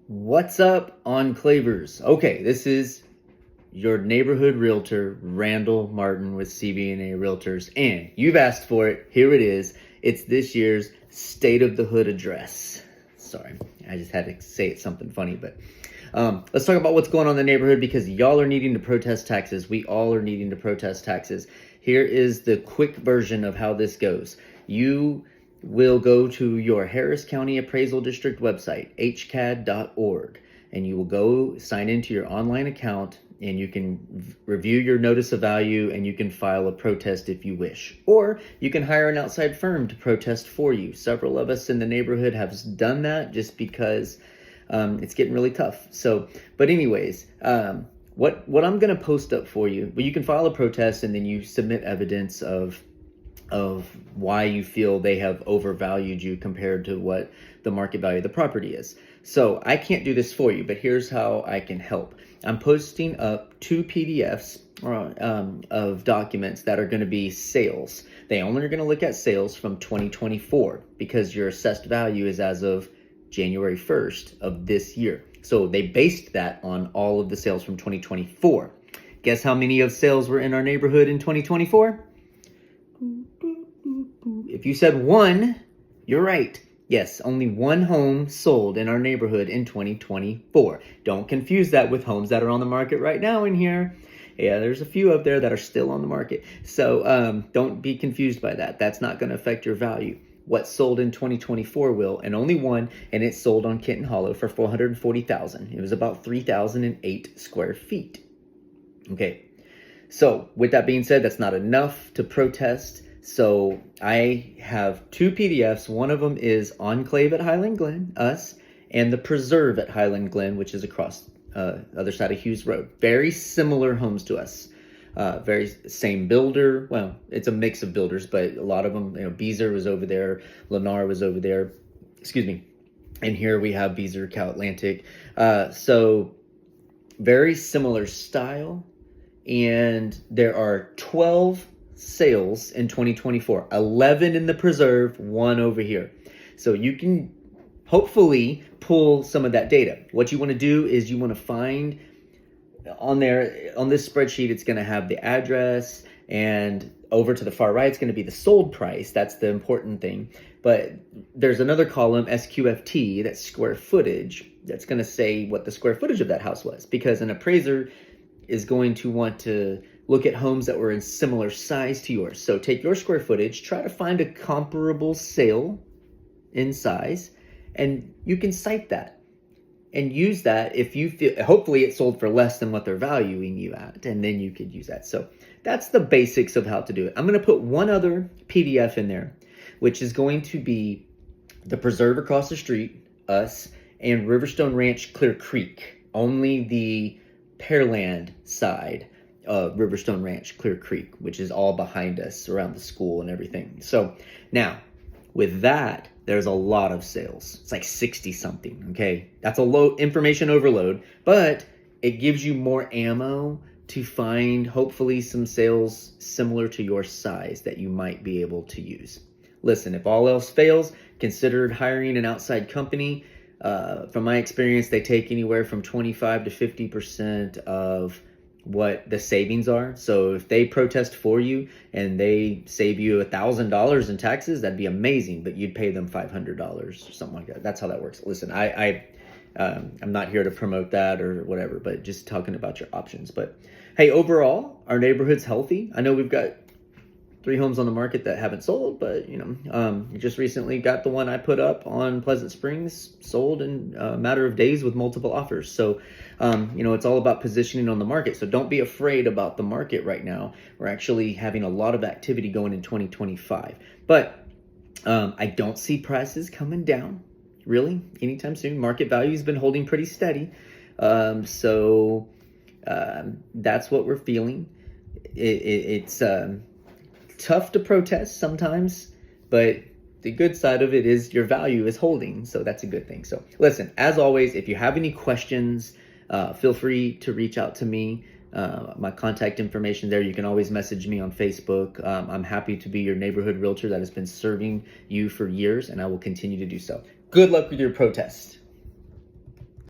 What's up, Enclavers? Okay, this is your neighborhood realtor, Randall Martin with CB&A Realtors, and you've asked for it. Here it is. It's this year's State of the Hood address. Sorry, I just had to say it something funny, but let's talk about what's going on in the neighborhood because y'all are needing to protest taxes. We all are needing to protest taxes. Here is the quick version of how this goes. You will go to your Harris County Appraisal District website, hcad.org, and you will go sign into your online account and you can review your notice of value and you can file a protest if you wish. Or you can hire an outside firm to protest for you. Several of us in the neighborhood have done that just because it's getting really tough. But anyways, what I'm going to post up for you, well, you can file a protest and then you submit evidence of why you feel they have overvalued you compared to what the market value of the property is. So I can't do this for you, but here's how I can help. I'm posting up 2 PDFs of documents that are going to be sales. They only are going to look at sales from 2024 because your assessed value is as of January 1st of this year. So they based that on all of the sales from 2024. Guess how many of sales were in our neighborhood in 2024? If you said 1, you're right. Yes, only 1 home sold in our neighborhood in 2024. Don't confuse that with homes that are on the market right now in here. Yeah, there's a few up there that are still on the market. So don't be confused by that. That's not going to affect your value. What sold in 2024 will, and only 1, and it sold on Kenton Hollow for $440,000. It was about 3,008 square feet. Okay, so with that being said, that's not enough to protest. So I have 2 PDFs. One of them is Enclave at Highland Glen, us, and the Preserve at Highland Glen, which is across the other side of Hughes Road. Very similar homes to us. Very same builder. Well, it's a mix of builders, but a lot of them, Beezer was over there, Lennar was over there. Excuse me. And here we have Beezer, Cal Atlantic. So very similar style. And there are 12 sales in 2024, 11 in the Preserve, 1 over here. So you can hopefully pull some of that data. What you want to do is you want to find on this spreadsheet, it's going to have the address, and over to the far right, it's going to be the sold price. That's the important thing. But there's another column, SQFT, that's square footage, that's going to say what the square footage of that house was, because an appraiser is going to want to look at homes that were in similar size to yours. So take your square footage, try to find a comparable sale in size, and you can cite that and use that if you feel, hopefully it sold for less than what they're valuing you at, and then you could use that. So that's the basics of how to do it. I'm going to put one other PDF in there, which is going to be the Preserve across the street, us, and Riverstone Ranch, Clear Creek, only the Pearland side of Riverstone Ranch, Clear Creek, which is all behind us around the school and everything. So now with that, there's a lot of sales. It's like 60 something. Okay. That's a low information overload, but it gives you more ammo to find hopefully some sales similar to your size that you might be able to use. Listen, if all else fails, consider hiring an outside company. From my experience, they take anywhere from 25 to 50% of what the savings are. So if they protest for you and they save you $1,000 in taxes, that'd be amazing, but you'd pay them $500 or something like that. That's how that works. Listen, I'm not here to promote that or whatever, but just talking about your options. But hey, overall, our neighborhood's healthy. I know we've got 3 homes on the market that haven't sold, but just recently got the one I put up on Pleasant Springs sold in a matter of days with multiple offers. So, it's all about positioning on the market. So don't be afraid about the market right now. We're actually having a lot of activity going in 2025, but I don't see prices coming down really anytime soon. Market value has been holding pretty steady. So that's what we're feeling. It's tough to protest sometimes, but the good side of it is your value is holding, so that's a good thing. So listen, as always, if you have any questions, feel free to reach out to me. My contact information there. You can always message me on Facebook. I'm happy to be your neighborhood realtor that has been serving you for years, and I will continue to do so. Good luck with your protest.